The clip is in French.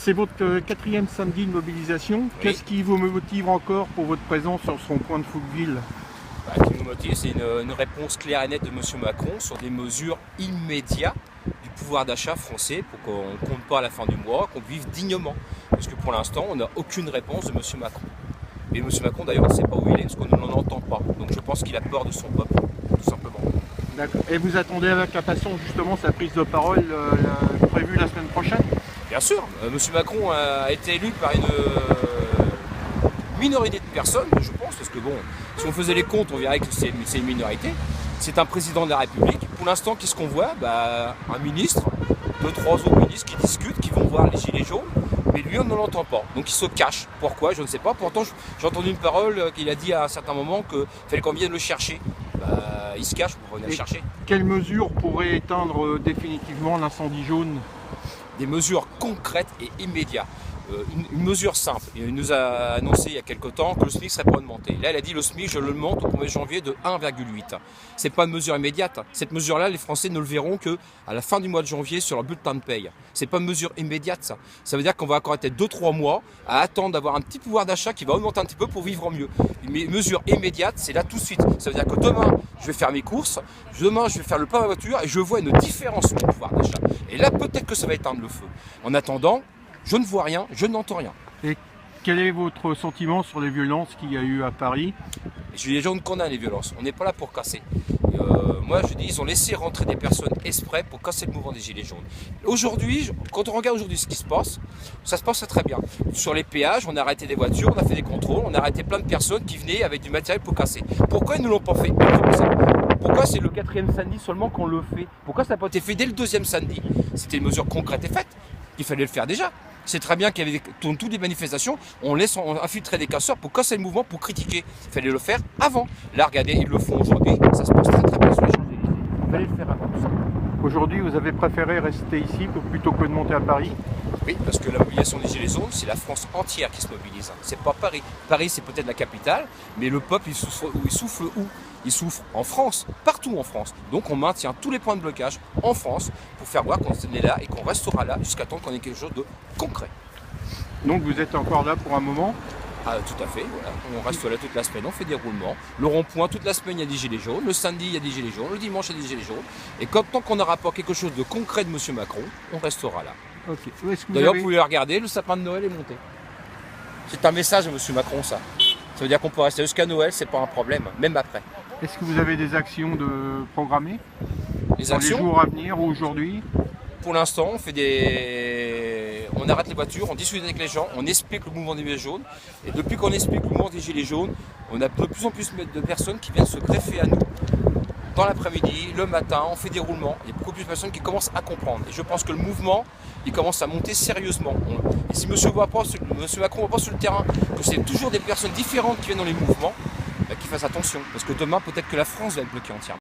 C'est votre quatrième samedi de mobilisation. Oui. Qu'est-ce qui vous motive encore pour votre présence sur ce rond-point de Fouqueville? Ce qui nous motive, c'est une réponse claire et nette de M. Macron sur des mesures immédiates du pouvoir d'achat français pour qu'on ne compte pas à la fin du mois, qu'on vive dignement. Parce que pour l'instant, on n'a aucune réponse de M. Macron. Et M. Macron, d'ailleurs, on ne sait pas où il est, parce qu'on ne l'entend pas. Donc je pense qu'il a peur de son peuple, tout simplement. D'accord. Et vous attendez avec impatience justement sa prise de parole prévue la semaine prochaine? Bien sûr, M. Macron a été élu par une minorité de personnes, je pense, parce que bon, si on faisait les comptes, on verrait que c'est une minorité. C'est un président de la République. Pour l'instant, qu'est-ce qu'on voit? Un ministre, 2-3 autres ministres qui discutent, qui vont voir les gilets jaunes, mais lui, on ne l'entend pas. Donc il se cache. Pourquoi? Je ne sais pas. Pourtant, j'ai entendu une parole qu'il a dit à un certain moment qu'il fallait qu'on vienne le chercher. Il se cache pour venir le chercher. Quelles mesures pourraient éteindre définitivement l'incendie jaune? Des mesures concrètes et immédiates. Une mesure simple. Il nous a annoncé il y a quelque temps que le SMIC serait pas augmenté. Là, il a dit le SMIC, je le monte au 1er janvier de 1,8. C'est pas une mesure immédiate. Cette mesure-là, les Français ne le verront que à la fin du mois de janvier sur leur bulletin de paye. C'est pas une mesure immédiate, ça. Ça veut dire qu'on va encore être 2-3 mois à attendre d'avoir un petit pouvoir d'achat qui va augmenter un petit peu pour vivre mieux. Une mesure immédiate, c'est là tout de suite. Ça veut dire que demain, je vais faire mes courses, demain, je vais faire le plein de ma voiture et je vois une différence sur mon pouvoir d'achat. Et là, peut-être que ça va éteindre le feu. En attendant, je ne vois rien, je n'entends rien. Et quel est votre sentiment sur les violences qu'il y a eu à Paris? Les gilets jaunes condamnent les violences. On n'est pas là pour casser. Moi, je dis, ils ont laissé rentrer des personnes exprès pour casser le mouvement des gilets jaunes. Aujourd'hui, quand on regarde aujourd'hui ce qui se passe, ça se passe très bien. Sur les péages, on a arrêté des voitures, on a fait des contrôles, on a arrêté plein de personnes qui venaient avec du matériel pour casser. Pourquoi ils ne l'ont pas fait? Pourquoi c'est le 4e samedi seulement qu'on le fait? Pourquoi ça n'a pas été fait dès le 2e samedi? C'était une mesure concrète et faite. Il fallait le faire déjà. C'est très bien qu'il y avait dans toutes les manifestations, on laisse infiltrer des casseurs pour casser le mouvement, pour critiquer. Il fallait le faire avant. Là, regardez, ils le font aujourd'hui. Ça se passe très très bien sur les Champs-Élysées. Il fallait le faire avant tout ça. Aujourd'hui, vous avez préféré rester ici plutôt que de monter à Paris? Oui, parce que la mobilisation des Gilets jaunes, c'est la France entière qui se mobilise. C'est pas Paris. Paris, c'est peut-être la capitale, mais le peuple, il souffle où? Il souffre en France, partout en France. Donc on maintient tous les points de blocage en France pour faire voir qu'on est là et qu'on restera là jusqu'à temps qu'on ait quelque chose de concret. Donc vous êtes encore là pour un moment? Ah, tout à fait, voilà. On reste là toute la semaine, on fait des roulements. Le rond-point, toute la semaine, il y a des gilets jaunes. Le samedi, il y a des gilets jaunes. Le dimanche, il y a des gilets jaunes. Et tant qu'on n'aura pas quelque chose de concret de M. Macron, on restera là. Okay. D'ailleurs, vous pouvez regarder, le sapin de Noël est monté. C'est un message de M. Macron, ça. Ça veut dire qu'on peut rester jusqu'à Noël, c'est pas un problème, même après. Est-ce que vous avez des actions de programmées les dans actions, les jours à venir ou aujourd'hui? Pour l'instant, on arrête les voitures, on discute avec les gens, on explique le mouvement des gilets jaunes. Et depuis qu'on explique le mouvement des gilets jaunes, on a de plus en plus de personnes qui viennent se greffer à nous. Dans l'après-midi, le matin, on fait des roulements. Il y a beaucoup plus de personnes qui commencent à comprendre. Et je pense que le mouvement, il commence à monter sérieusement. Et si M. Macron ne voit pas sur le terrain que c'est toujours des personnes différentes qui viennent dans les mouvements, qu'il fasse attention. Parce que demain, peut-être que la France va être bloquée entièrement.